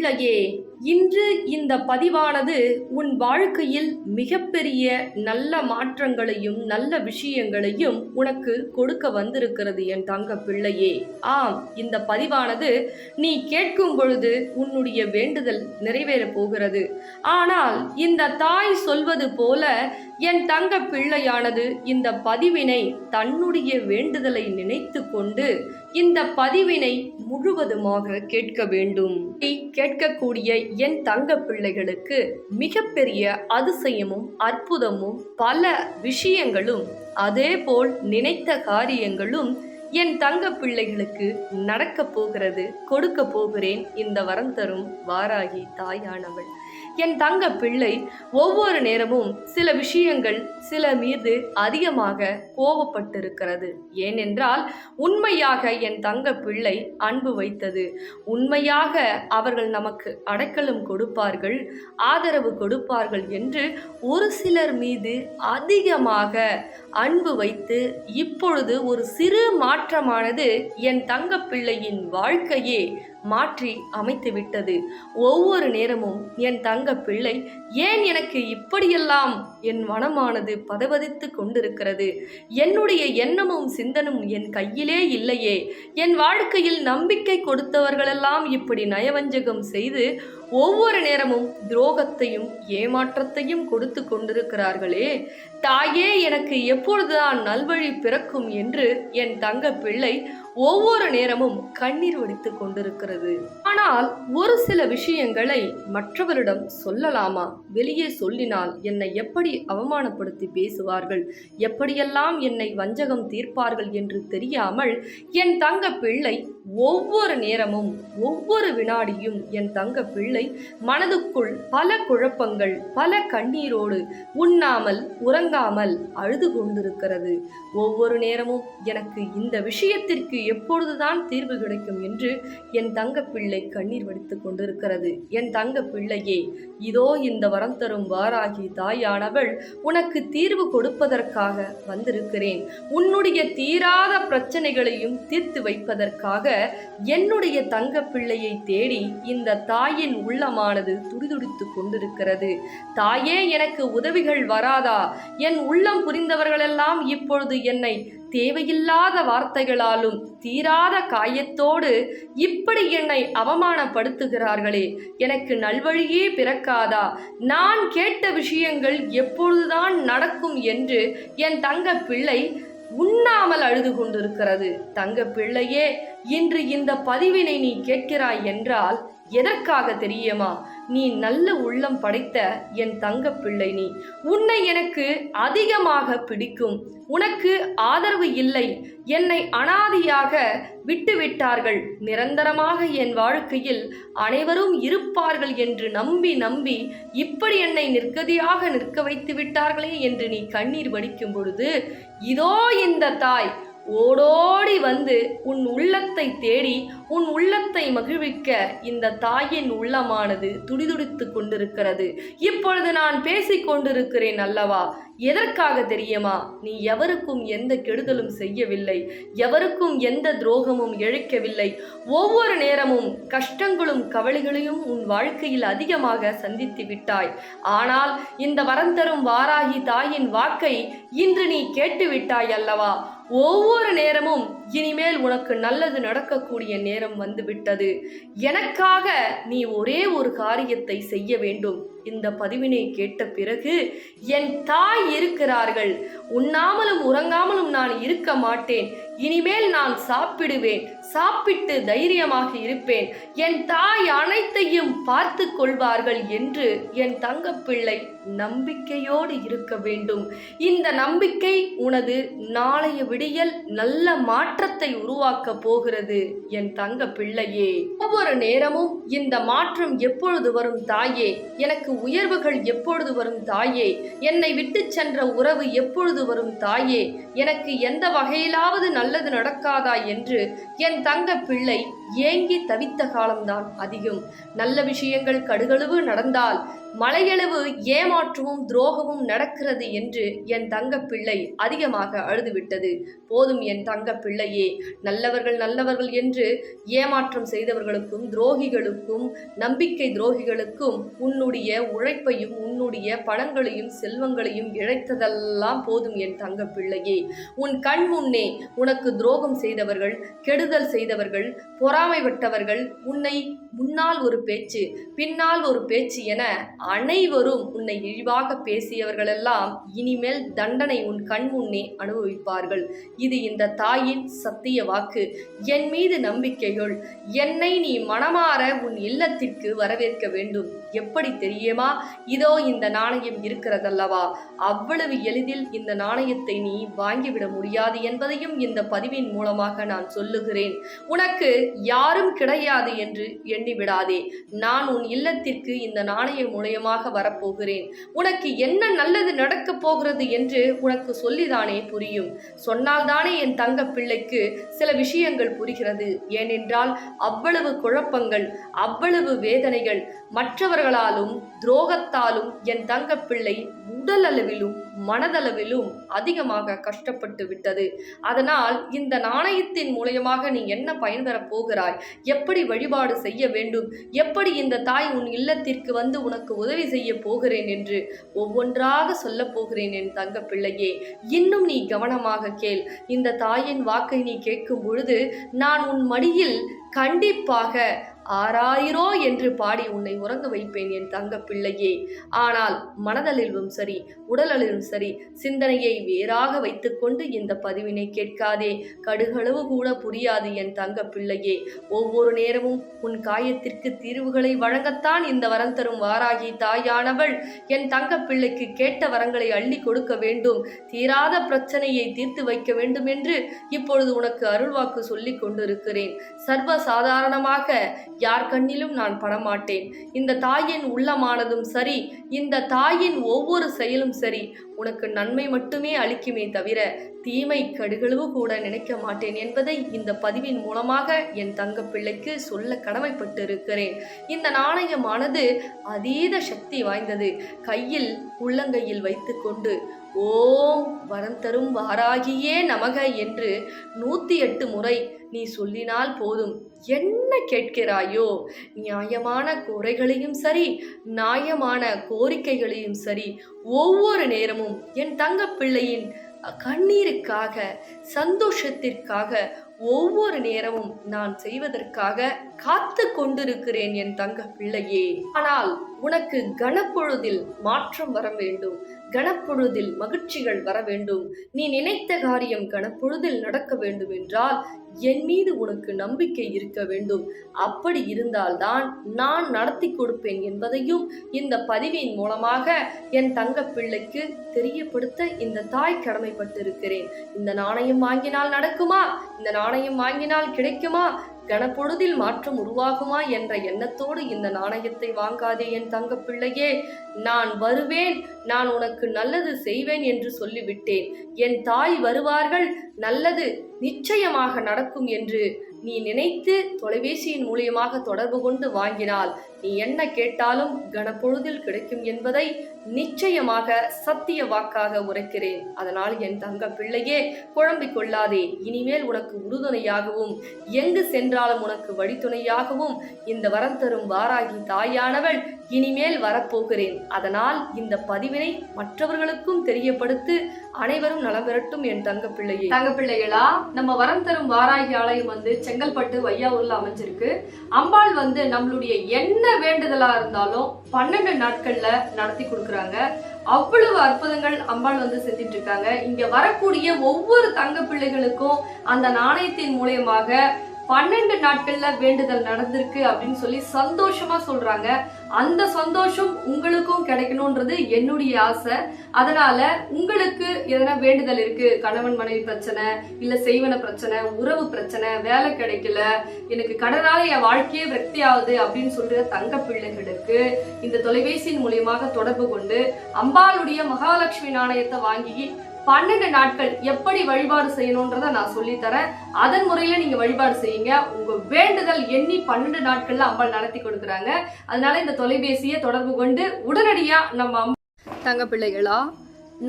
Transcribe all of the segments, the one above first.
பிள்ளையே, இன்று இந்த பதிவானது உன் வாழ்க்கையில் மிகப்பெரிய நல்ல மாற்றங்களையும் நல்ல விஷயங்களையும் உனக்கு கொடுக்க வந்திருக்கிறது என் தங்க பிள்ளையே. ஆம், இந்த பதிவானது நீ கேட்கும் பொழுது உன்னுடைய வேண்டுதல் நிறைவேறப் போகிறது. ஆனால் இந்த தாய் சொல்வது போல என் தங்க பிள்ளையானது இந்த பதிவினை தன்னுடைய வேண்டுதலை நினைத்து கொண்டு இந்த பதிவினை முழுவதுமாக கேட்க வேண்டும். கேட்கக்கூடிய என் தங்க பிள்ளைகளுக்கு மிகப்பெரிய அதிசயமும் அற்புதமும் பல விஷயங்களும் அதேபோல் நினைத்த காரியங்களும் என் தங்க பிள்ளைகளுக்கு நடக்க போகிறது. கொடுக்க போகிறேன் இந்த வரம் தரும் வாராகி தாயானவள். என் தங்க பிள்ளை ஒவ்வொரு நேரமும் சில விஷயங்கள் சில மீது அதிகமாக கோபப்பட்டிருக்கிறது. ஏனென்றால் உண்மையாக என் தங்க பிள்ளை அன்பு வைத்தது. உண்மையாக அவர்கள் நமக்கு அடைக்கலம் கொடுப்பார்கள், ஆதரவு கொடுப்பார்கள் என்று ஒரு சிலர் மீது அதிகமாக அன்பு வைத்து இப்பொழுது ஒரு சிறு மாற்றமானது என் தங்க பிள்ளையின் வாழ்க்கையே மாற்றி அமைத்து விட்டது. ஒவ்வொரு நேரமும் என் தங்க பிள்ளை, ஏன் எனக்கு இப்படியெல்லாம் என் மனமானது பதவதித்து கொண்டிருக்கிறது? என்னுடைய எண்ணமும் சிந்தனும் என் கையிலே இல்லையே. என் வாழ்க்கையில் நம்பிக்கை கொடுத்தவர்களெல்லாம் இப்படி நயவஞ்சகம் செய்து ஒவ்வொரு நேரமும் துரோகத்தையும் ஏமாற்றத்தையும் கொடுத்து கொண்டிருக்கிறார்களே. தாயே, எனக்கு எப்பொழுதுதான் நல்வழி பிறக்கும் என்று என் தங்க பிள்ளை ஒவ்வொரு நேரமும் கண்ணீர் வடித்து கொண்டிருக்கிறது. ஆனால் ஒரு சில விஷயங்களை மற்றவரிடம் சொல்லலாமா? வெளியே சொல்லினால் என்னை எப்படி அவமானப்படுத்தி பேசுவார்கள், எப்படியெல்லாம் என்னை வஞ்சகம் தீர்ப்பார்கள் என்று தெரியாமல் என் தங்க பிள்ளை ஒவ்வொரு நேரமும் ஒவ்வொரு வினாடியும் என் தங்க பிள்ளை மனதுக்குள் பல குழப்பங்கள் பல கண்ணீரோடு உண்ணாமல் உறங்காமல் அழுது கொண்டிருக்கிறது. ஒவ்வொரு நேரமும் எனக்கு இந்த விஷயத்திற்கு எப்பொழுதுதான் தீர்வு கிடைக்கும் என்று என் தங்க பிள்ளை கண்ணீர் வடித்து கொண்டிருக்கிறது. என் தங்க பிள்ளையே, இதோ இந்த வரம் தரும் வாராகி தாயானவள் உனக்கு தீர்வு கொடுப்பதற்காக வந்திருக்கிறேன். உன்னுடைய தீராத பிரச்சனைகளையும் தீர்த்து வைப்பதற்காக என்னுடைய தங்க பிள்ளையை தேடி இந்த தாயின் உள்ளமானது துடிதுடித்து கொண்டிருக்கிறது. தாயே, எனக்கு உதவிகள் வராதா? என் உள்ளம் புரிந்தவர்களெல்லாம் இப்பொழுது என்னை தேவையில்லாத வார்த்தைகளாலும் தீராத காயத்தோடு இப்படி என்னை அவமானப்படுத்துகிறார்களே. எனக்கு நல்வழியே பிறக்காதா? நான் கேட்ட விஷயங்கள் எப்பொழுதுதான் நடக்கும் என்று என் தங்க பிள்ளை உண்ணாமல் அழுது கொண்டிருக்கிறது. தங்க பிள்ளையே, இன்று இந்த பதிவினை நீ கேட்கிறாய் என்றால் எதற்காக தெரியுமா? நீ நல்ல உள்ளம் படைத்த என் தங்க பிள்ளை. நீ உன்னை எனக்கு அதிகமாக பிடிக்கும். உனக்கு ஆதரவு இல்லை, என்னை அனாதையாக விட்டுவிட்டார்கள், நிரந்தரமாக என் வாழ்க்கையில் அனைவரும் இருப்பார்கள் என்று நம்பி நம்பி இப்படி என்னை நிர்கதியாக நிற்க வைத்து விட்டார்களே என்று நீ கண்ணீர் வடிக்கும் பொழுது இதோ இந்த தாய் ஓடோடி வந்து உன் உள்ளத்தை தேடி உன் உள்ளத்தை மகிழ்விக்க இந்த தாயின் உள்ளமானது துடிதுடித்து கொண்டிருக்கிறது. இப்பொழுது நான் பேசிக் கொண்டிருக்கிறேன் அல்லவா? எதற்காக தெரியுமா? நீ எவருக்கும் எந்த கெடுதலும் செய்யவில்லை, எவருக்கும் எந்த துரோகமும் இழைக்கவில்லை. ஒவ்வொரு நேரமும் கஷ்டங்களும் கவலைகளையும் உன் வாழ்க்கையில் அதிகமாக சந்தித்து விட்டாய். ஆனால் இந்த வரம் தரும் வாராகி தாயின் வாக்கை இன்று நீ கேட்டு விட்டாய் அல்லவா? ஒவ்வொரு நேரமும் இனிமேல் உனக்கு நல்லது நடக்கக்கூடிய நேரம் வந்துவிட்டது. எனக்காக நீ ஒரே ஒரு காரியத்தை செய்ய வேண்டும். இந்த பதிவினை கேட்ட பிறகு என் தாய் இருக்கிறார்கள், உண்ணாமலும் உறங்காமலும் நான் இருக்க மாட்டேன். இனிமேல் நான் சாப்பிடுவேன், சாப்பிட்டு தைரியமாக இருப்பேன். என் தாய் அனைத்தையும் பார்த்து கொள்வார்கள் என்று என் தங்கப்பிள்ளை நம்பிக்கையோடு இருக்க வேண்டும். இந்த நம்பிக்கை உனது நாளைய விடியல் நல்ல மாற்றத்தை உருவாக்க போகிறது என் தங்க பிள்ளையே. ஒவ்வொரு நேரமும் இந்த மாற்றம் எப்பொழுது வரும் தாயே? எனக்கு உயர்வுகள் எப்பொழுது வரும் தாயே? என்னை விட்டு சென்ற உறவு எப்பொழுது வரும் தாயே? எனக்கு எந்த வகையிலாவது நல்லது நடக்காதா என்று என் தங்க பிள்ளை ஏங்கி தவித்த காலம்தான் அதிகம். நல்ல விஷயங்கள் கடுகளவு நடந்தால் மலையளவு ஏமாற்றமும் துரோகமும் நடக்கிறது என்று என் தங்க பிள்ளை அதிகமாக அழுதுவிட்டது. போதும் என் தங்க பிள்ளையே, நல்லவர்கள் நல்லவர்கள் என்று ஏமாற்றம் செய்தவர்களுக்கும் துரோகிகளுக்கும் நம்பிக்கை துரோகிகளுக்கும் உன்னுடைய உழைப்பையும் உன்னுடைய பணங்களையும் செல்வங்களையும் இழைத்ததெல்லாம் போதும் என் தங்க பிள்ளையே. உன் கண் முன்னே உனக்கு துரோகம் செய்தவர்கள், கெடுதல் செய்தவர்கள், பொறாமைப்பட்டவர்கள், உன்னை முன்னால் ஒரு பேச்சு பின்னால் ஒரு பேச்சு என அனைவரும் உன்னை இழிவாக பேசியவர்களெல்லாம் இனிமேல் தண்டனை உன் கண் முன்னே அனுபவிப்பார்கள். இது இந்த தாயின் சத்திய வாக்கு. என் மீது நம்பிக்கைகள். என்னை நீ மனமாற உன் இல்லத்திற்கு வரவேற்க வேண்டும். எப்படி தெரியுமா? இதோ இந்த நாணயம் இருக்கிறதல்லவா, அவ்வளவு எளிதில் இந்த நாணயத்தை நீ வாங்கிவிட முடியாது என்பதையும் இந்த பதிவின் மூலமாக நான் சொல்லுகிறேன். உனக்கு யாரும் கிடையாது என்று எண்ணிவிடாதே. நான் உன் இல்லத்திற்கு இந்த நாணயம் மூலமாக வரப்போகிறேன். உனக்கு என்ன நல்லது நடக்கப் போகிறது என்று உனக்கு சொல்லிதானே புரியும். சொன்னால்தானே என் தங்க பிள்ளைக்கு சில விஷயங்கள் புரிகிறது. ஏனென்றால் அவ்வளவு குழப்பங்கள், அவ்வளவு வேதனைகள், மற்றவர்களாலும் துரோகத்தாலும் என் தங்க பிள்ளை உடல் அளவிலும் மனதளவிலும் அதிகமாக கஷ்டப்பட்டு விட்டது. அதனால் இந்த நாணயத்தின் மூலமாக நீ என்ன பயன்பெறப் போகிறாய், எப்படி வழிபாடு செய்ய வேண்டும், எப்படி இந்த தாய் உன் இல்லத்திற்கு வந்து உனக்கு உதவி செய்ய போகிறேன் என்று ஒவ்வொன்றாக சொல்ல போகிறேன் என் தங்க பிள்ளையே. இன்னும் நீ கவனமாக கேள். இந்த தாயின் வாக்கை நீ கேட்கும் பொழுது நான் உன் மடியில் கண்டிப்பாக ஆராயிரோ என்று பாடி உன்னை உறங்க வைப்பேன் என் தங்க பிள்ளையே. ஆனால் மனதளவிலும் சரி உடலளவிலும் சரி சிந்தனையை வேறாக வைத்துக்கொண்டு இந்த பதிவினை கேட்காதே. கடுகளவு கூட புரியாது என் தங்க பிள்ளையே. ஒவ்வொரு நேரமும் உன் காயத்திற்கு தீர்வுகளை வழங்கத்தான் இந்த வரம் தரும் வாராகி தாயானவள் என் தங்க பிள்ளைக்கு கேட்ட வரங்களை அள்ளி கொடுக்க வேண்டும், தீராத பிரச்சனையை தீர்த்து வைக்க வேண்டும் என்று இப்பொழுது உனக்கு அருள்வாக்கு சொல்லிக் கொண்டிருக்கிறேன். சர்வ சாதாரணமாக யார் கண்ணிலும் நான் படமாட்டேன். இந்த தாயின் உள்ளமானதும் சரி, இந்த தாயின் ஒவ்வொரு செயலும் சரி உனக்கு நன்மை மட்டுமே அளிக்குமே தவிர தீமை கடுகளவு கூட நினைக்க மாட்டேன் என்பதை இந்த பதிவின் மூலமாக என் தங்க பிள்ளைக்கு சொல்ல கடமைப்பட்டிருக்கிறேன். இந்த நாணயமானது அதீத சக்தி வாய்ந்தது. கையில் உள்ளங்கையில் வைத்துக்கொண்டு ஓம் வரம் தரும் வாராகியே நமக என்று 108 முறை நீ சொல்லினால் போதும். என்ன கேட்கிறாயோ, நியாயமான குறைகளையும் சரி நியாயமான கோரிக்கைகளையும் சரி ஒவ்வொரு நேரமும் என் தங்க பிள்ளையின் கண்ணீருக்காக சந்தோஷத்திற்காக ஒவ்வொரு நேரமும் நான் செய்வதற்காக காத்து கொண்டிருக்கிறேன் என் தங்க பிள்ளையே. ஆனால் உனக்கு கணப்பொழுதில் மாற்றம் வர வேண்டும், கணப்பொழுதில் மகிழ்ச்சிகள் வர வேண்டும். நீ நினைத்த காரியம் கணப்பொழுதில் நடக்க வேண்டும் என்றால் என் மீது உனக்கு நம்பிக்கை இருக்க வேண்டும். அப்படி இருந்தால்தான் நான் நடத்தி கொடுப்பேன் என்பதையும் இந்த பதிவின் மூலமாக என் தங்க பிள்ளைக்கு தெரியப்படுத்த இந்த தாய் கடமைப்பட்டிருக்கிறேன். இந்த நாணயம் வாங்கினால் நடக்குமா, இந்த நாணயம் வாங்கினால் கிடைக்குமா, கணப்பொழுதில் மாற்றம் உருவாகுமா என்ற எண்ணத்தோடு இந்த நாணயத்தை வாங்காதே என் தங்க பிள்ளையே. நான் வருவேன், நான் உனக்கு நல்லது செய்வேன் என்று சொல்லிவிட்டேன். என் தாய் வருவார்கள், நல்லது நிச்சயமாக நடக்கும் என்று நீ நினைத்து தொலைபேசியின் மூலியமாக தொடர்பு கொண்டு வாங்கினால் நீ என்ன கேட்டாலும் கணப்பொழுதில் கிடைக்கும் என்பதை நிச்சயமாக சத்திய வாக்காக உரைக்கிறேன். அதனால் என் தங்க பிள்ளையே குழம்பிக் கொள்ளாதே. இனிமேல் உனக்கு உறுதுணையாகவும் எங்கு சென்றாலும் உனக்கு வழித்துணையாகவும் இந்த வரம் தரும் வாராகி தாயானவள் இனிமேல் வரப்போகிறேன். அதனால் இந்த பதிவினை மற்றவர்களுக்கும் தெரியப்படுத்து, அனைவரும் நலம் பெறட்டும் என் தங்க பிள்ளையே. தங்க பிள்ளைகளா, நம்ம வரம் தரும் வாராகி ஆலயம் வந்து செங்கல்பட்டு வையாவூர்ல அமைஞ்சிருக்கு. அம்பாள் வந்து நம்மளுடைய என்ன வேண்டுதலா இருந்தாலும் 12 நாட்கள்ல நடத்தி கொடுக்குறாங்க. அவ்வளவு அற்புதங்கள் அம்பாள் வந்து செஞ்சிட்டு இருக்காங்க. இங்க வரக்கூடிய ஒவ்வொரு தங்க பிள்ளைகளுக்கும் அந்த நாணயத்தின் மூலயமாக 12 நாட்கள்ல வேண்டுதல் நடந்திருக்கு அப்படின்னு சொல்லி சந்தோஷமா சொல்றாங்க. அந்த சந்தோஷம் உங்களுக்கும் கிடைக்கணும்ன்றது என்னுடைய ஆசை. அதனால உங்களுக்கு எதனா வேண்டுதல் இருக்கு, கணவன் மனைவி பிரச்சனை, இல்ல செய்வன பிரச்சனை, உறவு பிரச்சனை, வேலை கிடைக்கல, எனக்கு கடனால என் வாழ்க்கையே விரக்தி ஆகுது அப்படின்னு சொல்ற தங்க பிள்ளைகளுக்கு இந்த தொலைபேசியின் மூலியமாக தொடர்பு கொண்டு அம்பாளுடைய மகாலட்சுமி நாணயத்தை வாங்கி 12 நாட்கள் எப்படி வழிபாடு செய்யணும்ன்றத நான் சொல்லித்தரேன். அதன் முறையில நீங்க வழிபாடு செய்யுங்க. உங்க வேண்டுதல் எண்ணி 12 நாட்கள்ல அம்பாள் நடத்தி கொடுக்குறாங்க. அதனால இந்த தொலைபேசியை தொடர்பு கொண்டு உடனடியா நம்ம தங்க பிள்ளைகளா,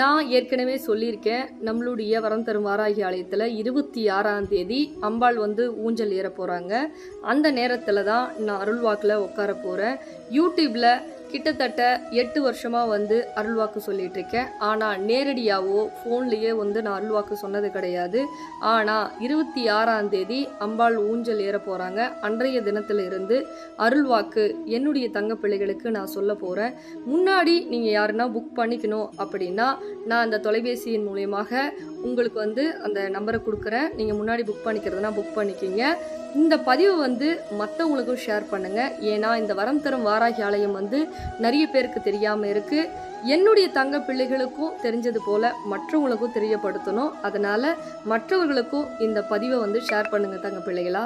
நான் ஏற்கனவே சொல்லியிருக்கேன், நம்மளுடைய வரம் தரும் வாராகி ஆலயத்தில் 26ஆம் தேதி அம்பாள் ஊஞ்சல் ஏற போகிறாங்க. அந்த நேரத்தில் தான் நான் அருள்வாக்கில் உட்கார போகிறேன். யூடியூப்பில் கிட்டத்தட்ட 8 வருஷமாக அருள்வாக்கு சொல்லிட்டு இருக்கேன். ஆனால் நேரடியாகவோ ஃபோன்லேயே நான் அருள்வாக்கு சொன்னது கிடையாது. ஆனால் 26ஆம் தேதி அம்பாள் ஊஞ்சல் ஏற போகிறாங்க. அன்றைய தினத்திலிருந்து அருள்வாக்கு என்னுடைய தங்க பிள்ளைகளுக்கு நான் சொல்ல போகிறேன். முன்னாடி நீங்கள் யாருன்னா புக் பண்ணிக்கணும் அப்படின்னா நான் அந்த தொலைபேசியின் மூலியமாக உங்களுக்கு அந்த நம்பரை கொடுக்குறேன். நீங்கள் முன்னாடி புக் பண்ணிக்கிறதுனா புக் பண்ணிக்கிங்க. இந்த பதிவு மற்றவங்களுக்கும் ஷேர் பண்ணுங்கள். ஏன்னா இந்த வரம் தரும் வாராகி ஆலயம் நிறைய பேருக்கு தெரியாமல் இருக்குது. என்னுடைய தங்க பிள்ளைகளுக்கும் தெரிஞ்சது போல் மற்றவங்களுக்கும் தெரியப்படுத்தணும். அதனால் மற்றவர்களுக்கும் இந்த பதிவை ஷேர் பண்ணுங்கள் தங்க பிள்ளைகளா.